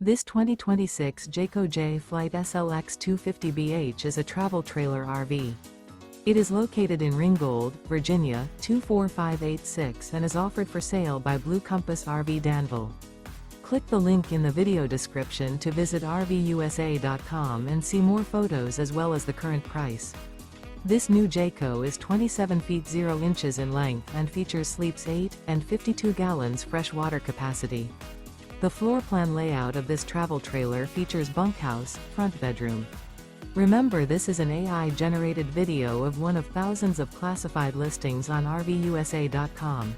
This 2026 Jayco Jay Flight SLX 250BH is a travel trailer RV. It is located in Ringgold, Virginia, 24586 and is offered for sale by Blue Compass RV Danville. Click the link in the video description to visit RVUSA.com and see more photos as well as the current price. This new Jayco is 27 feet 0 inches in length and features sleeps 8 and 52 gallons fresh water capacity. The floor plan layout of this travel trailer features bunkhouse, front bedroom. Remember, this is an AI-generated video of one of thousands of classified listings on RVUSA.com.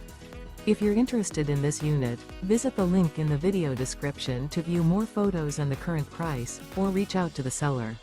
If you're interested in this unit, visit the link in the video description to view more photos and the current price, or reach out to the seller.